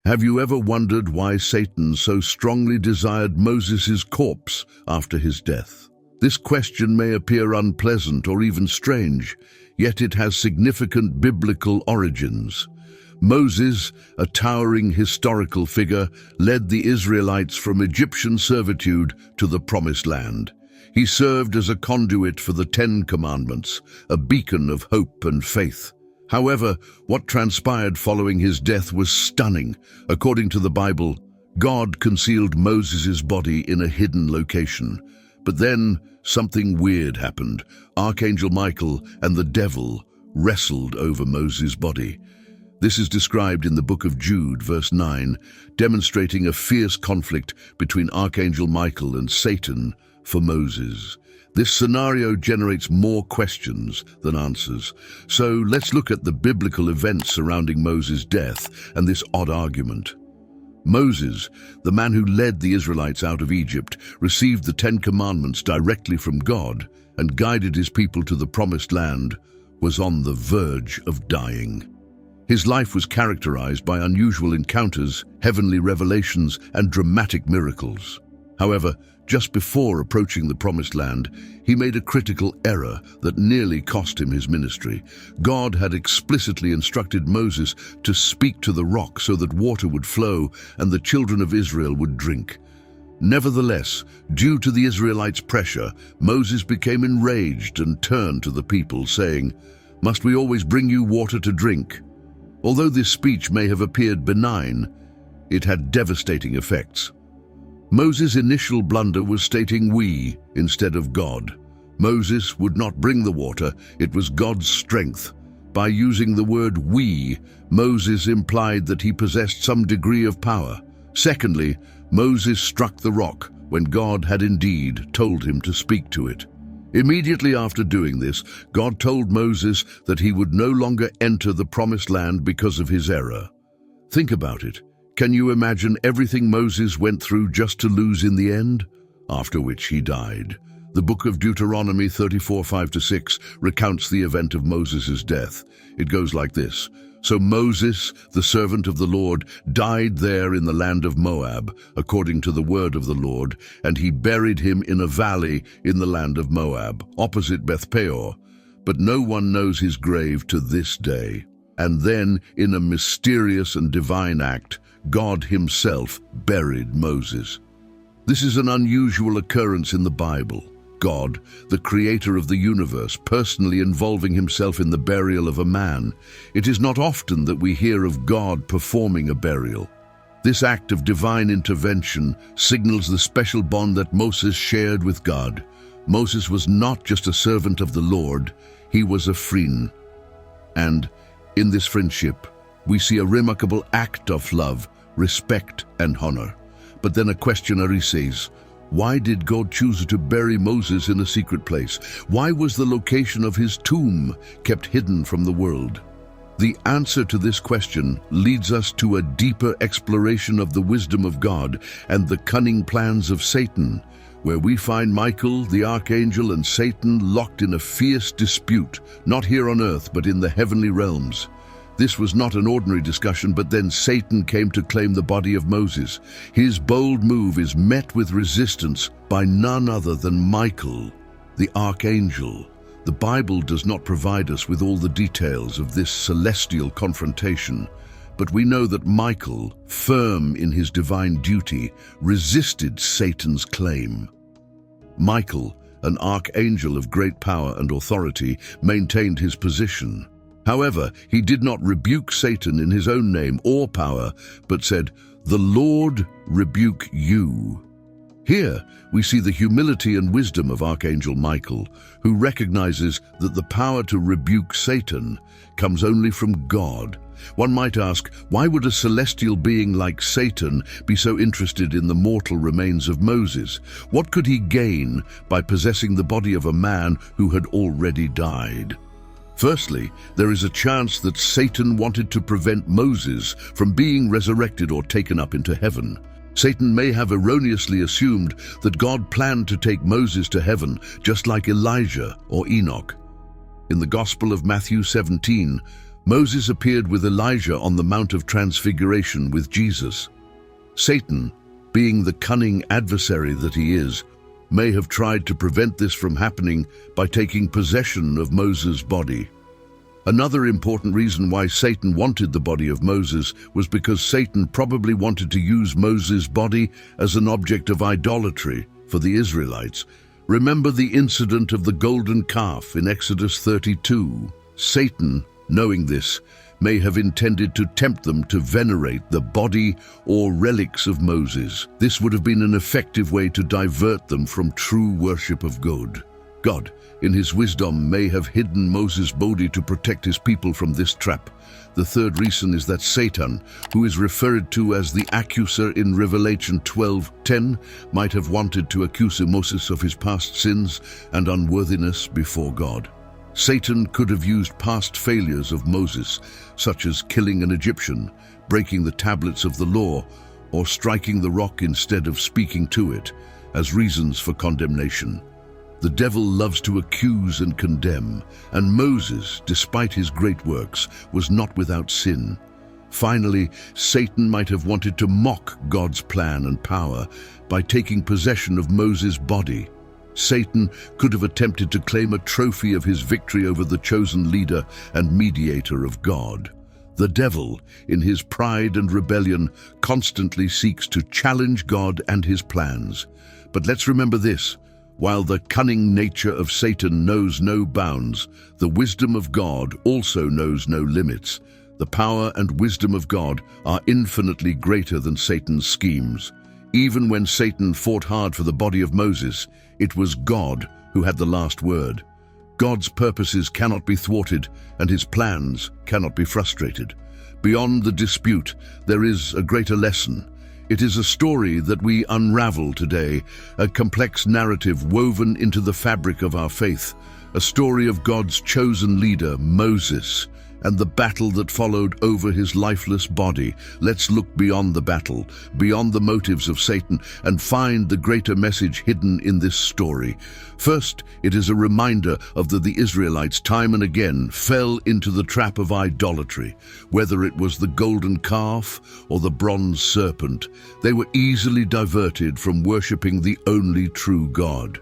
Have you ever wondered why Satan so strongly desired Moses' corpse after his death? This question may appear unpleasant or even strange, yet it has significant biblical origins. Moses, a towering historical figure, led the Israelites from Egyptian servitude to the Promised Land. He served as a conduit for the 10 Commandments, a beacon of hope and faith. However, what transpired following his death was stunning. According to the Bible, God concealed Moses' body in a hidden location. But then, something weird happened. Archangel Michael and the devil wrestled over Moses' body. This is described in the Book of Jude, verse 9, demonstrating a fierce conflict between Archangel Michael and Satan for Moses. This scenario generates more questions than answers. So let's look at the biblical events surrounding Moses' death and this odd argument. Moses, the man who led the Israelites out of Egypt, received the 10 Commandments directly from God and guided his people to the Promised Land, was on the verge of dying. His life was characterized by unusual encounters, heavenly revelations, and dramatic miracles. However, just before approaching the Promised Land, he made a critical error that nearly cost him his ministry. God had explicitly instructed Moses to speak to the rock so that water would flow and the children of Israel would drink. Nevertheless, due to the Israelites' pressure, Moses became enraged and turned to the people, saying, "Must we always bring you water to drink?" Although this speech may have appeared benign, it had devastating effects. Moses' initial blunder was stating "we" instead of God. Moses would not bring the water, it was God's strength. By using the word "we," Moses implied that he possessed some degree of power. Secondly, Moses struck the rock when God had indeed told him to speak to it. Immediately after doing this, God told Moses that he would no longer enter the Promised Land because of his error. Think about it. Can you imagine everything Moses went through just to lose in the end? After which he died. The Book of Deuteronomy 34:5-6 recounts the event of Moses' death. It goes like this. So Moses, the servant of the Lord, died there in the land of Moab, according to the word of the Lord, and he buried him in a valley in the land of Moab, opposite Beth Peor. But no one knows his grave to this day. And then, in a mysterious and divine act, God himself buried Moses. This is an unusual occurrence in the Bible. God, the creator of the universe, personally involving himself in the burial of a man. It is not often that we hear of God performing a burial. This act of divine intervention signals the special bond that Moses shared with God. Moses was not just a servant of the Lord, he was a friend. And in this friendship, we see a remarkable act of love, respect, and honor. But then a question arises. Why did God choose to bury Moses in a secret place? Why was the location of his tomb kept hidden from the world? The answer to this question leads us to a deeper exploration of the wisdom of God and the cunning plans of Satan, where we find Michael, the archangel, and Satan locked in a fierce dispute, not here on earth, but in the heavenly realms. This was not an ordinary discussion, but then Satan came to claim the body of Moses. His bold move is met with resistance by none other than Michael, the archangel. The Bible does not provide us with all the details of this celestial confrontation, but we know that Michael, firm in his divine duty, resisted Satan's claim. Michael, an archangel of great power and authority, maintained his position. However, he did not rebuke Satan in his own name or power, but said, "The Lord rebuke you." Here, we see the humility and wisdom of Archangel Michael, who recognizes that the power to rebuke Satan comes only from God. One might ask, why would a celestial being like Satan be so interested in the mortal remains of Moses? What could he gain by possessing the body of a man who had already died? Firstly, there is a chance that Satan wanted to prevent Moses from being resurrected or taken up into heaven. Satan may have erroneously assumed that God planned to take Moses to heaven, just like Elijah or Enoch. In the Gospel of Matthew 17, Moses appeared with Elijah on the Mount of Transfiguration with Jesus. Satan, being the cunning adversary that he is, may have tried to prevent this from happening by taking possession of Moses' body. Another important reason why Satan wanted the body of Moses was because Satan probably wanted to use Moses' body as an object of idolatry for the Israelites. Remember the incident of the golden calf in Exodus 32. Satan, knowing this, may have intended to tempt them to venerate the body or relics of Moses. This would have been an effective way to divert them from true worship of God. God, in his wisdom, may have hidden Moses' body to protect his people from this trap. The third reason is that Satan, who is referred to as the accuser in Revelation 12:10, might have wanted to accuse Moses of his past sins and unworthiness before God. Satan could have used past failures of Moses, such as killing an Egyptian, breaking the tablets of the law, or striking the rock instead of speaking to it, as reasons for condemnation. The devil loves to accuse and condemn, and Moses, despite his great works, was not without sin. Finally, Satan might have wanted to mock God's plan and power by taking possession of Moses' body. Satan could have attempted to claim a trophy of his victory over the chosen leader and mediator of God. The devil, in his pride and rebellion, constantly seeks to challenge God and his plans. But let's remember this: while the cunning nature of Satan knows no bounds, the wisdom of God also knows no limits. The power and wisdom of God are infinitely greater than Satan's schemes. Even when Satan fought hard for the body of Moses, it was God who had the last word. God's purposes cannot be thwarted, and his plans cannot be frustrated. Beyond the dispute, there is a greater lesson. It is a story that we unravel today, a complex narrative woven into the fabric of our faith, a story of God's chosen leader, Moses, and the battle that followed over his lifeless body. Let's look beyond the battle, beyond the motives of Satan, and find the greater message hidden in this story. First, it is a reminder of that the Israelites time and again fell into the trap of idolatry. Whether it was the golden calf or the bronze serpent, they were easily diverted from worshiping the only true God.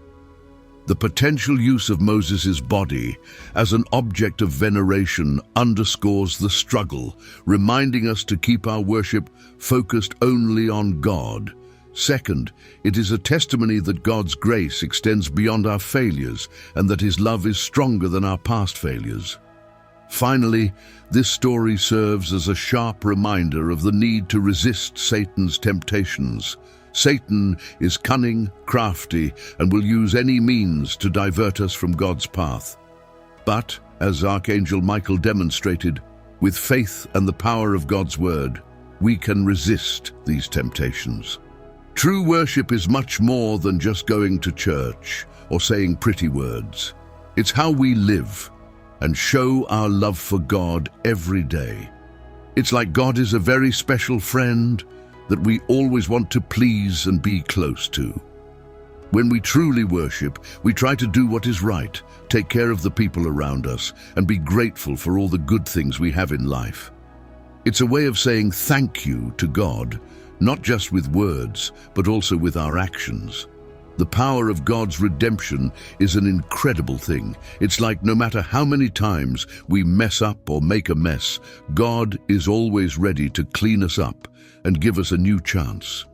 The potential use of Moses' body as an object of veneration underscores the struggle, reminding us to keep our worship focused only on God. Second, it is a testimony that God's grace extends beyond our failures and that his love is stronger than our past failures. Finally, this story serves as a sharp reminder of the need to resist Satan's temptations. Satan is cunning, crafty, and will use any means to divert us from God's path. But, as Archangel Michael demonstrated, with faith and the power of God's word, we can resist these temptations. True worship is much more than just going to church or saying pretty words. It's how we live and show our love for God every day. It's like God is a very special friend that we always want to please and be close to. When we truly worship, we try to do what is right, take care of the people around us, and be grateful for all the good things we have in life. It's a way of saying thank you to God, not just with words, but also with our actions. The power of God's redemption is an incredible thing. It's like no matter how many times we mess up or make a mess, God is always ready to clean us up and give us a new chance.